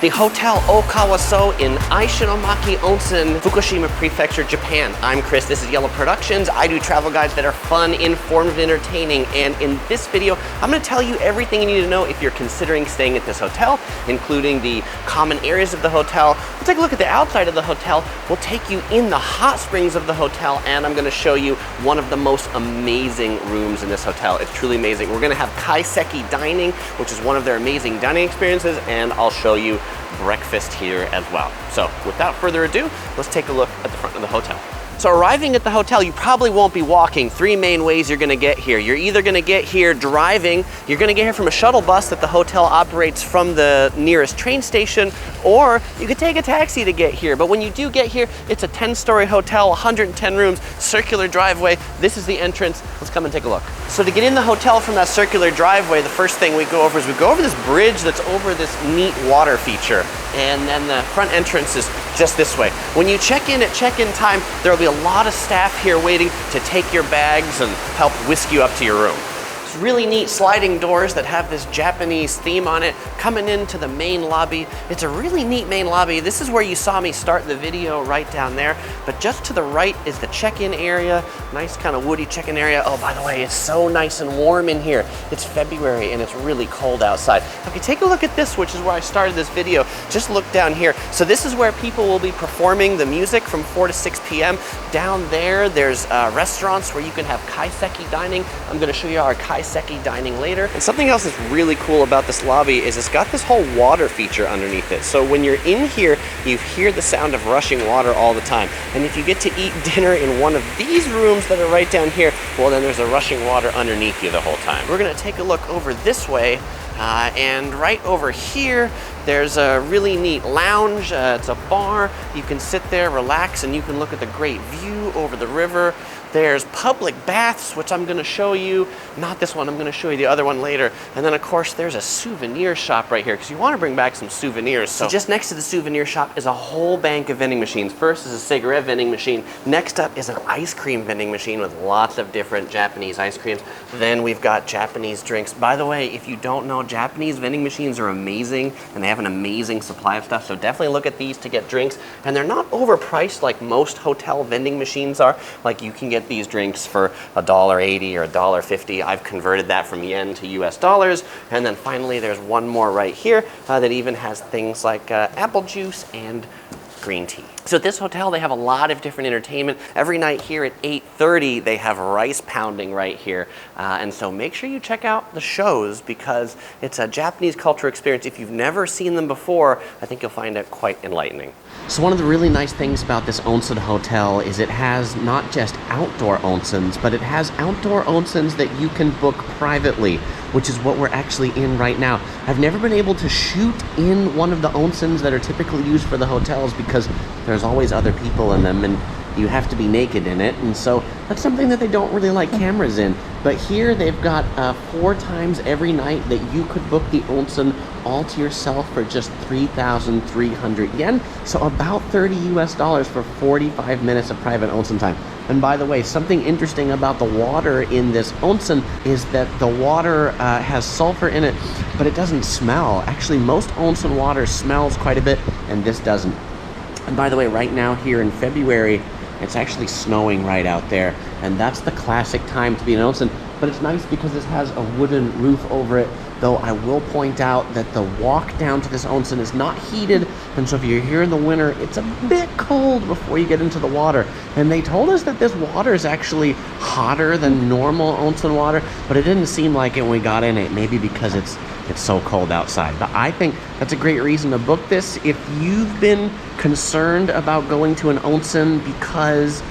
the Hotel Ookawaso in Aishinomaki Onsen, Fukushima Prefecture, Japan. I'm Chris, this is Yellow Productions. I do travel guides that are fun, informative, and entertaining, and in this video, I'm gonna tell you everything you need to know if you're considering staying at this hotel, including the common areas of the hotel. We'll take a look at the outside of the hotel. We'll take you in the hot springs of the hotel, and I'm gonna show you one of the most amazing rooms in this hotel. It's truly amazing. We're gonna have Kaiseki dining, which is one of their amazing dining experiences, and I'll show you breakfast here as well. So without further ado, let's take a look at the front of the hotel. So arriving at the hotel, you probably won't be walking. Three main ways you're gonna get here. You're either gonna get here driving, you're gonna get here from a shuttle bus that the hotel operates from the nearest train station, or you could take a taxi to get here. But when you do get here, it's a 10-story hotel, 110 rooms, circular driveway. This is the entrance. Let's come and take a look. So to get in the hotel from that circular driveway, the first thing we go over is we go over this bridge that's over this neat water feature. And then the front entrance is just this way. When you check in at check-in time, there will be a lot of staff here waiting to take your bags and help whisk you up to your room. It's really neat sliding doors that have this Japanese theme on it coming into the main lobby. It's a really neat main lobby. This is where you saw me start the video, right down there. But just to the right is the check-in area. Nice kind of woody check-in area. Oh, by the way, it's so nice and warm in here. It's February and it's really cold outside. Okay, take a look at this, which is where I started this video. Just look down here. So this is where people will be performing the music from 4 to 6 p.m. Down there, there's restaurants where you can have Kaiseki dining. I'm gonna show you our Kaiseki dining later. And something else that's really cool about this lobby is it's got this whole water feature underneath it. So when you're in here, you hear the sound of rushing water all the time. And if you get to eat dinner in one of these rooms that are right down here, well, then there's a rushing water underneath you the whole time. We're gonna take a look over this way, and right over here, there's a really neat lounge. It's a bar. You can sit there, relax, and you can look at the great view over the river. There's public baths, which I'm gonna show you. Not this one, I'm gonna show you the other one later. And then of course, there's a souvenir shop right here, because you wanna bring back some souvenirs. So just next to the souvenir shop is a whole bank of vending machines. First is a cigarette vending machine. Next up is an ice cream vending machine with lots of different Japanese ice creams. Then we've got Japanese drinks. By the way, if you don't know, Japanese vending machines are amazing, and they have an amazing supply of stuff. So definitely look at these to get drinks. And they're not overpriced like most hotel vending machines are. Like you can get these drinks for $1.80 or $1.50. I've converted that from yen to US dollars. And then finally, there's one more right here that even has things like apple juice and green tea. So at this hotel, they have a lot of different entertainment. Every night here at 8:30, they have rice pounding right here. And so make sure you check out the shows because it's a Japanese culture experience. If you've never seen them before, I think you'll find it quite enlightening. So one of the really nice things about this onsen hotel is it has not just outdoor onsens, but it has outdoor onsens that you can book privately, which is what we're actually in right now. I've never been able to shoot in one of the onsens that are typically used for the hotels because there's always other people in them and you have to be naked in it, and so that's something that they don't really like cameras in. But here they've got 4 times every night that you could book the onsen all to yourself for just 3,300 yen, so about $30 US for 45 minutes of private onsen time. And by the way, something interesting about the water in this onsen is that the water has sulfur in it, but it doesn't smell. Actually, most onsen water smells quite a bit, and this doesn't. And by the way, right now here in February, it's actually snowing right out there, and that's the classic time to be in an onsen. But it's nice because this has a wooden roof over it, though I will point out that the walk down to this onsen is not heated, and so if you're here in the winter, it's a bit cold before you get into the water. And they told us that this water is actually hotter than normal onsen water, but it didn't seem like it when we got in it, maybe because it's so cold outside. But I think that's a great reason to book this. If you've been concerned about going to an onsen because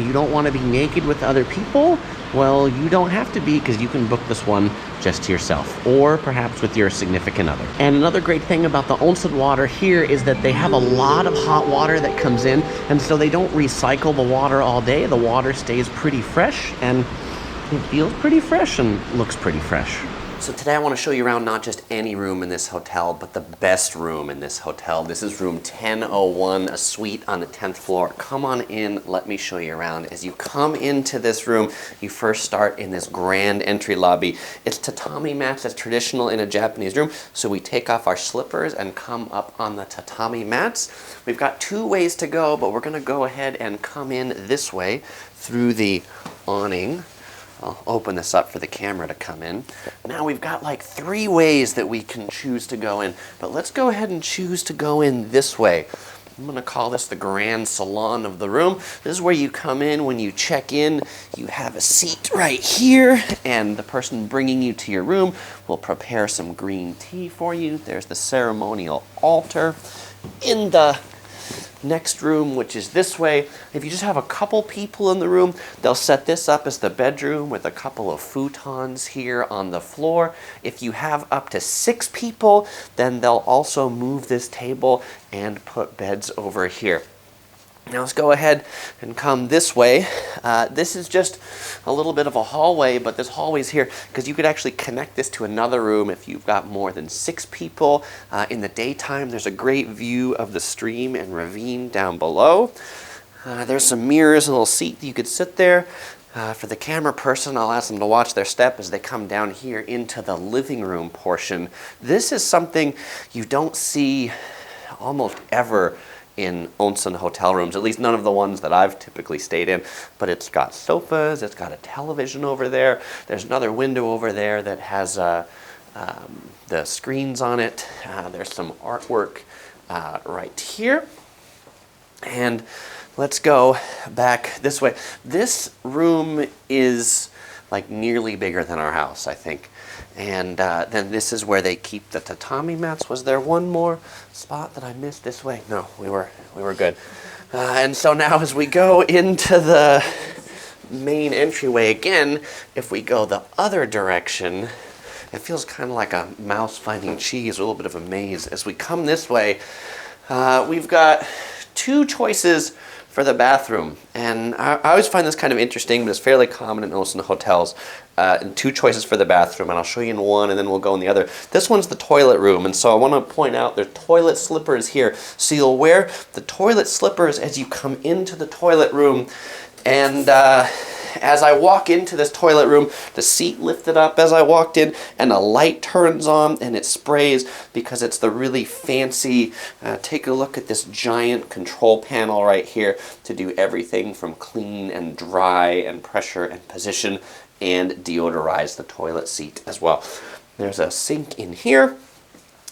you don't want to be naked with other people, well, you don't have to be, because you can book this one just to yourself, or perhaps with your significant other. And another great thing about the onsen water here is that they have a lot of hot water that comes in, and so they don't recycle the water all day. The water stays pretty fresh, and it feels pretty fresh and looks pretty fresh. So today I want to show you around not just any room in this hotel, but the best room in this hotel. This is room 1001, a suite on the 10th floor. Come on in, let me show you around. As you come into this room, you first start in this grand entry lobby. It's tatami mats that's traditional in a Japanese room, so we take off our slippers and come up on the tatami mats. We've got two ways to go, but we're going to go ahead and come in this way through the awning. I'll open this up for the camera to come in. Now we've got like 3 ways that we can choose to go in, but let's go ahead and choose to go in this way. I'm gonna call this the grand salon of the room. This is where you come in when you check in. You have a seat right here, and the person bringing you to your room will prepare some green tea for you. There's the ceremonial altar. In the next room, which is this way, if you just have a couple people in the room, they'll set this up as the bedroom with a couple of futons here on the floor. If you have up to 6 people, then they'll also move this table and put beds over here. Now let's go ahead and come this way. This is just a little bit of a hallway, but this hallway's here because you could actually connect this to another room if you've got more than 6 people. In the daytime, there's a great view of the stream and ravine down below. There's some mirrors, a little seat that you could sit there. For the camera person, I'll ask them to watch their step as they come down here into the living room portion. This is something you don't see almost ever in onsen hotel rooms, at least none of the ones that I've typically stayed in, but it's got sofas, it's got a television over there, there's another window over there that has the screens on it, there's some artwork right here, and let's go back this way. This room is like nearly bigger than our house, I think. And then this is where they keep the tatami mats. Was there one more spot that I missed this way? No, we were good. And so now as we go into the main entryway again, if we go the other direction, it feels kind of like a mouse finding cheese, a little bit of a maze. As we come this way, we've got 2 choices for the bathroom, and I always find this kind of interesting, but it's fairly common in onsen hotels. 2 choices for the bathroom, and I'll show you in one and then we'll go in the other. This one's the toilet room, and so I want to point out there's toilet slippers here. So you'll wear the toilet slippers as you come into the toilet room, and as I walk into this toilet room, the seat lifted up as I walked in, and a light turns on and it sprays because it's the really fancy, take a look at this giant control panel right here to do everything from clean and dry and pressure and position and deodorize the toilet seat as well. There's a sink in here.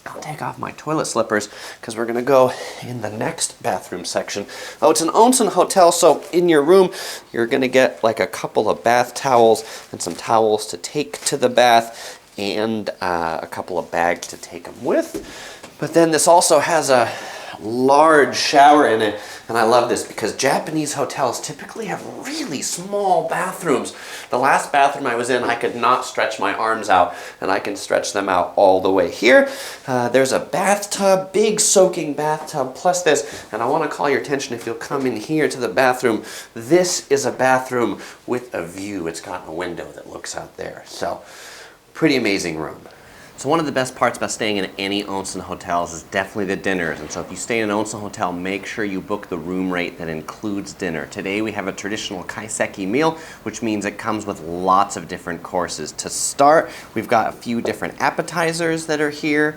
I'll take off my toilet slippers because we're going to go in the next bathroom section. Oh, it's an onsen hotel, so in your room you're going to get like a couple of bath towels and some towels to take to the bath and a couple of bags to take them with. But then this also has a large shower in it, and I love this because Japanese hotels typically have really small bathrooms. The last bathroom I was in, I could not stretch my arms out, and I can stretch them out all the way here. There's a bathtub, big soaking bathtub, plus this, and I want to call your attention if you'll come in here to the bathroom. This is a bathroom with a view. It's got a window that looks out there, so pretty amazing room. So one of the best parts about staying in any onsen hotels is definitely the dinners. And so if you stay in an onsen hotel, make sure you book the room rate that includes dinner. Today we have a traditional Kaiseki meal, which means it comes with lots of different courses. To start, we've got a few different appetizers that are here.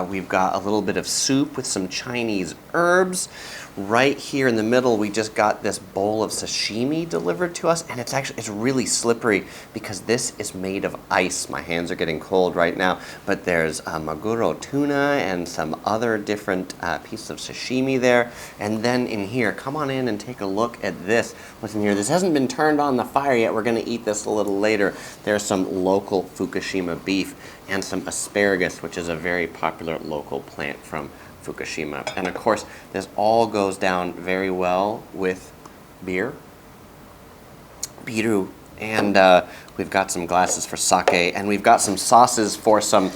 We've got a little bit of soup with some Chinese herbs. Right here in the middle, we just got this bowl of sashimi delivered to us, and it's really slippery because this is made of ice. My hands are getting cold right now, but there's maguro tuna and some other different pieces of sashimi there. And then in here, come on in and take a look at this. What's in here? This hasn't been turned on the fire yet. We're going to eat this a little later. There's some local Fukushima beef and some asparagus, which is a very popular local plant from Fukushima. And of course, this all goes down very well with beer, biru, and we've got some glasses for sake, and we've got some sauces for some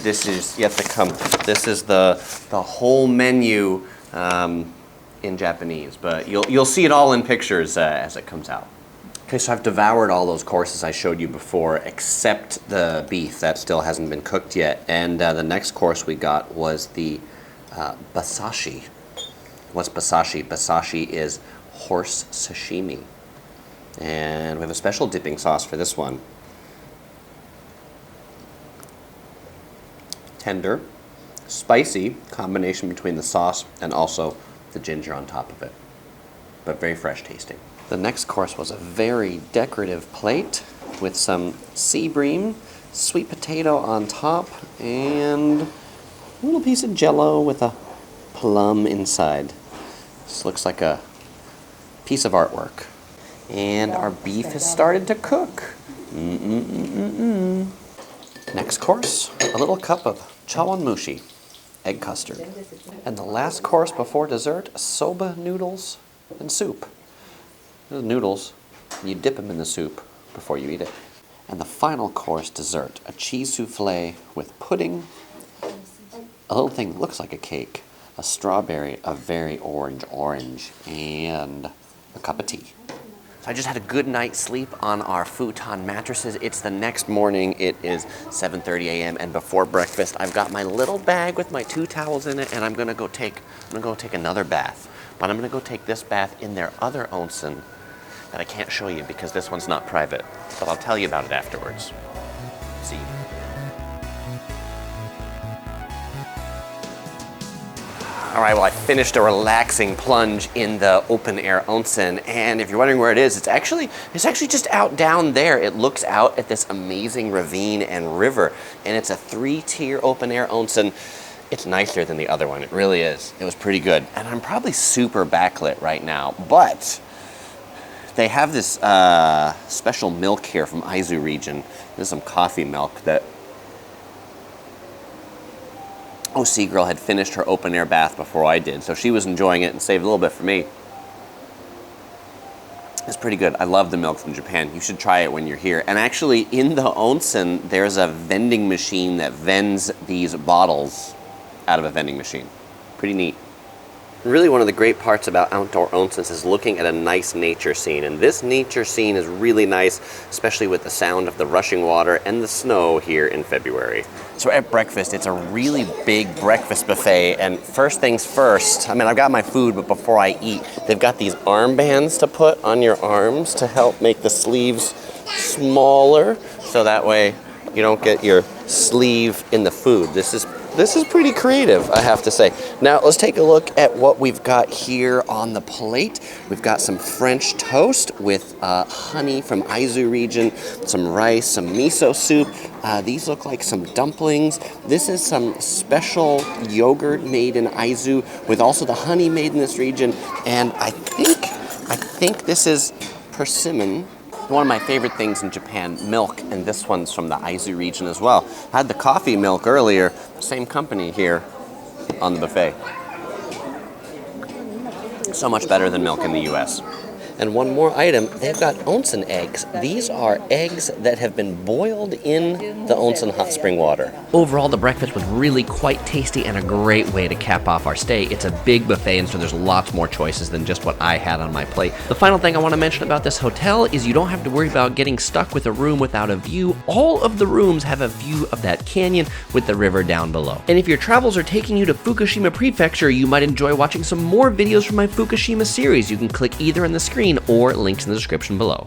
dishes yet to come. This is the whole menu in Japanese, but you'll see it all in pictures as it comes out. Okay, so I've devoured all those courses I showed you before, except the beef that still hasn't been cooked yet. And the next course we got was the basashi. What's basashi? Basashi is horse sashimi. And we have a special dipping sauce for this one. Tender, spicy combination between the sauce and also the ginger on top of it, but very fresh tasting. The next course was a very decorative plate with some sea bream, sweet potato on top, and a little piece of jello with a plum inside. This looks like a piece of artwork. And our beef has started to cook. Next course, a little cup of chawanmushi, egg custard. And the last course before dessert, soba noodles and soup. The noodles, you dip them in the soup before you eat it. And the final course dessert, a cheese souffle with pudding, a little thing that looks like a cake, a strawberry, a very orange, and a cup of tea. So I just had a good night's sleep on our futon mattresses. It's the next morning. It is 7:30 a.m. and before breakfast, I've got my little bag with my 2 towels in it, and I'm gonna go take another bath. But I'm gonna go take this bath in their other onsen that I can't show you because this one's not private. But I'll tell you about it afterwards. See you. All right, well, I finished a relaxing plunge in the open air onsen, and if you're wondering where it is, it's actually just out down there. It looks out at this amazing ravine and river, and it's a 3-tier open air onsen. It's nicer than the other one, it really is. It was pretty good, and I'm probably super backlit right now, but they have this special milk here from Aizu region. There's some coffee milk that OC Girl had finished her open air bath before I did, so she was enjoying it and saved a little bit for me. It's pretty good. I love the milk from Japan. You should try it when you're here. And actually, in the onsen, there's a vending machine that vends these bottles out of a vending machine. Pretty neat. Really, one of the great parts about outdoor onsens is looking at a nice nature scene, and this nature scene is really nice, especially with the sound of the rushing water and the snow here in February. So at breakfast, it's a really big breakfast buffet, and first things first, I mean, I've got my food, but before I eat, they've got these armbands to put on your arms to help make the sleeves smaller, so that way you don't get your sleeve in the food. This is pretty creative, I have to say. Now, let's take a look at what we've got here on the plate. We've got some French toast with honey from Aizu region, some rice, some miso soup. These look like some dumplings. This is some special yogurt made in Aizu with also the honey made in this region. And I think this is persimmon. One of my favorite things in Japan, milk, and this one's from the Aizu region as well. I had the coffee milk earlier, same company here on the buffet. So much better than milk in the US. And one more item, they've got onsen eggs. These are eggs that have been boiled in the onsen hot spring water. Overall, the breakfast was really quite tasty and a great way to cap off our stay. It's a big buffet, and so there's lots more choices than just what I had on my plate. The final thing I want to mention about this hotel is you don't have to worry about getting stuck with a room without a view. All of the rooms have a view of that canyon with the river down below. And if your travels are taking you to Fukushima Prefecture, you might enjoy watching some more videos from my Fukushima series. You can click either on the screen or links in the description below.